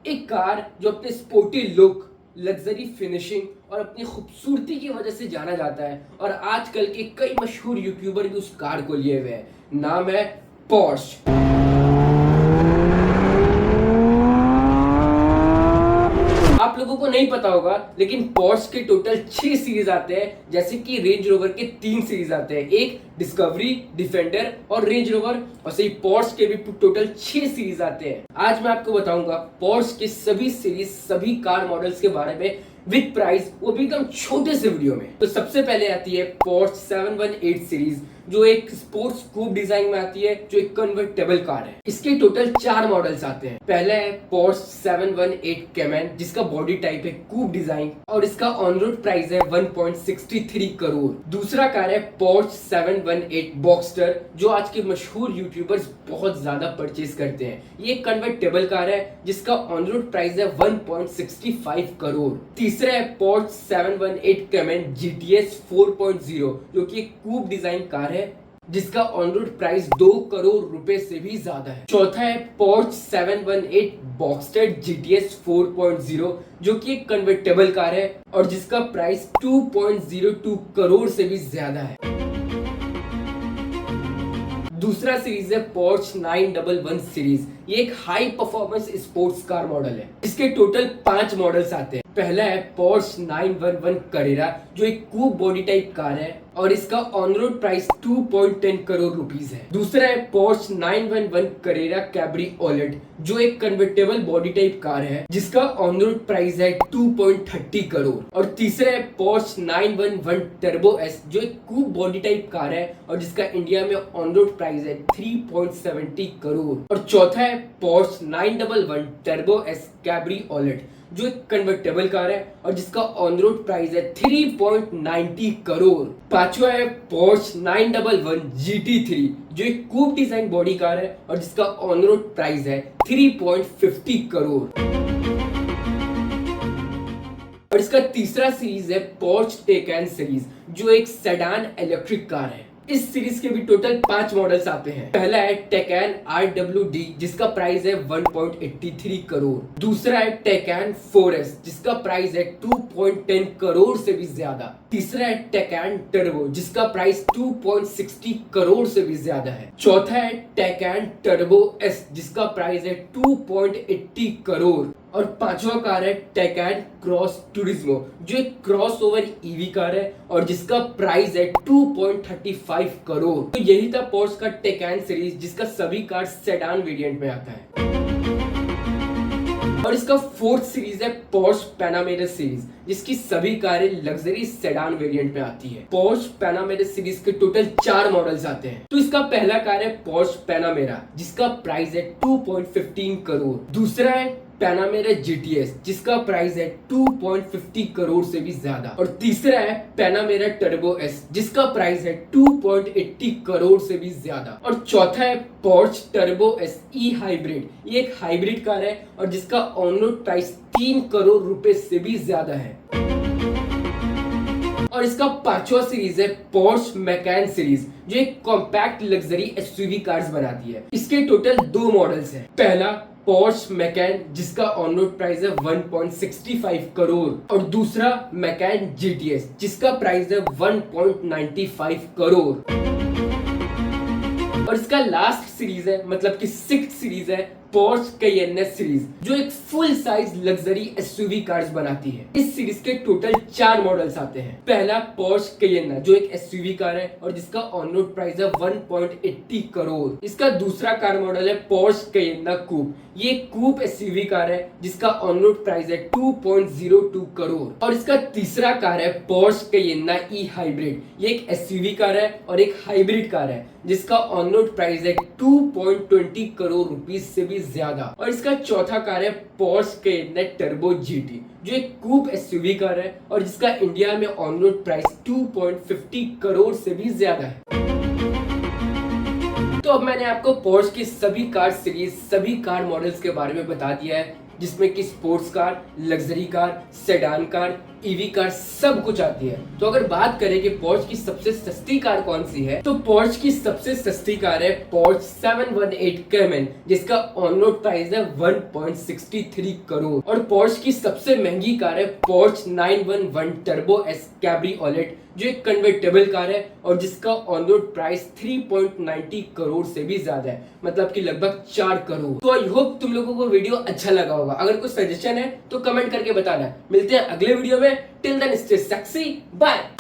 एक कार जो अपने स्पोर्टी लुक, लग्जरी फिनिशिंग और अपनी खूबसूरती की वजह से जाना जाता है और आजकल के कई मशहूर यूट्यूबर भी उस कार को लिए हुए हैं। नाम है पोर्श। आप लोगों को नहीं पता होगा लेकिन पोर्श के टोटल 6 सीरीज आते हैं, जैसे कि रेंज रोवर के 3 सीरीज आते हैं, एक डिस्कवरी, डिफेंडर और रेंज रोवर, और सही पोर्श के भी टोटल 6 सीरीज आते हैं। आज मैं आपको बताऊंगा पोर्श के सभी सीरीज, सभी कार मॉडल्स के बारे में विद प्राइस, वो भी एकदम छोटे से वीडियो में। तो सबसे पहले आती है पोर्श 718 सीरीज, जो एक स्पोर्ट्स कूप डिजाइन में आती है, जो एक कन्वर्टेबल कार है। इसके टोटल 4 मॉडल्स आते हैं। पहला है पोर्श 718 कैमन, जिसका बॉडी टाइप है कूप डिजाइन और इसका ऑन रोड प्राइस है 1.63 करोड़। दूसरा कार है पोर्श 718 बॉक्स्टर, जो आज के मशहूर यूट्यूबर्स बहुत ज्यादा परचेज करते हैं। ये कन्वर्टेबल कार है जिसका ऑन रोड प्राइस है 1.65 करोड़। तीसरा है पोर्श 718 कैमन GTS 4.0, जो कि एक कूप डिजाइन कार है जिसका ऑन रोड प्राइस 2 करोड़ रुपए से भी ज्यादा है। चौथा है पोर्श 718 बॉक्स्टर GTS 4.0, जो कि एक कन्वर्टेबल कार है और जिसका प्राइस 2.02 करोड़ से भी ज्यादा है। दूसरा सीरीज है पोर्श 911 सीरीज। ये एक high performance sports car model है। इसके टोटल 5 मॉडल्स आते हैं। पहला है पोर्श 911 करेरा, जो एक कूप बॉडी टाइप कार है और इसका on road price 2.10 crore rupees है। दूसरा है पोर्श 911 करेरा कैब्रिओलेट, जो एक कन्वर्टेबल बॉडी टाइप कार है जिसका ऑन रोड प्राइस है 2.30 करोड़। और तीसरा है पोर्श 911 टर्बो एस, जो एक कूप बॉडी टाइप कार है और जिसका इंडिया में ऑन रोड प्राइस है 3.70 करोड़। और चौथा है पोर्श 911 टर्बो एस कैब्रिओलेट, जो एक कन्वर्टेबल कार है और जिसका ऑन रोड प्राइस है 3.90 करोड़। पांचवा है पोर्श 911 GT3, जो एक कूप डिजाइन बॉडी कार है और जिसका ऑन रोड प्राइस है 3.50 करोड़। और इसका तीसरा सीरीज है पोर्श टेकैन सीरीज, जो एक सेडान इलेक्ट्रिक कार है। इस सीरीज के भी टोटल 5 मॉडल्स आते हैं। पहला है टेकैन RWD, जिसका प्राइस है 1.83 करोड़। दूसरा है टेकैन 4S, जिसका प्राइस है 2.10 करोड़ से भी ज्यादा। तीसरा है टेकैन टर्बो, जिसका प्राइस 2.60 करोड़ से भी ज्यादा है। चौथा है टेकैन टर्बो S, जिसका प्राइस है 2.80 करोड़। और पांचवा कार है टेकैन क्रॉस टूरिज्मो, जो एक क्रॉस ओवर ईवी कार है और जिसका प्राइस है 2.35 करोड़। तो यही था पोर्श का टेकैन सीरीज, जिसका सभी कार सेडान वेरिएंट में आता है। और इसका फोर्थ सीरीज है पोर्श पैनामेरा सीरीज, जिसकी सभी कारें लग्जरी सेडान वेरिएंट में आती है। पोर्श पैनामेरा सीरीज के टोटल 4 मॉडल्स आते हैं। तो इसका पहला कार है पोर्श पैनामेरा, जिसका प्राइस है 2.15 करोड़। दूसरा है पैनामेरा GTS, जिसका प्राइस है 2.50 करोड़ से भी ज्यादा। और तीसरा है पैनामेरा टर्बो S, जिसका प्राइस है 2.80 करोड़ से भी ज्यादा। और चौथा है Porsche turbo S E hybrid. ये एक हाइब्रिड कार है और जिसका ऑन रोड प्राइस 3 करोड़ रुपए से भी ज्यादा है। और इसका पांचवा सीरीज है पोर्श मैकैन सीरीज, जो एक कॉम्पैक्ट लग्जरी SUV कार्स बनाती है। इसके टोटल 2 मॉडल्स हैं। पहला पोर्श मैकैन, जिसका ऑन रोड प्राइस है 1.65 करोड़, और दूसरा मैकैन GTS, जिसका प्राइस है 1.95 करोड़। और इसका लास्ट सीरीज है, मतलब कि 6th सीरीज है पोर्श कैयेन सीरीज, जो एक full size luxury SUV cars बनाती है। इस सीरीज के टोटल 4 मॉडल्स आते हैं। पहला पोर्श कैयेन, जो एक SUV कार है और जिसका ऑन रोड प्राइस है 1.80 करोड़। इसका दूसरा कार मॉडल है पोर्श कैयेन कूप। ये कूप SUV कार है जिसका ऑन रोड प्राइस है 2.02 करोड़। और इसका तीसरा कार है पोर्श कैयेन E हाइब्रिड। ये एक SUV कार है और एक हाइब्रिड कार है जिसका ऑन रोड प्राइस है 2.20 करोड़ रुपीस से भी ज्यादा। और इसका चौथा कार है पोर्श कैयेन टर्बो GT, जो एक कूप SUV कार है और जिसका इंडिया में ऑन रोड प्राइस 2.50 करोड़ से भी ज्यादा है। तो अब मैंने आपको पोर्श की सभी कार सीरीज, सभी कार मॉडल्स के बारे में बता दिया है। जिसमें कि sports car, luxury car, sedan car, EV car सब कुछ आती है। तो अगर बात करें कि पोर्श की सबसे सस्ती कार कौन सी है, तो पोर्श की सबसे सस्ती कार है पोर्श 718 कैमन, जिसका ऑन रोड प्राइस है 1.63 करोड़। और पोर्श की सबसे महंगी कार है पोर्श 911 टर्बो एस कैब्रियोलेट, जो एक कन्वर्टेबल कार है और जिसका ऑन रोड प्राइस 3.90 करोड़ से भी ज्यादा है, मतलब कि लगभग 4 करोड़। तो आई होप तुम लोगों को वीडियो अच्छा लगा होगा। अगर कोई सजेशन है तो कमेंट करके बताना। मिलते हैं अगले वीडियो में। Till then stay sexy, bye.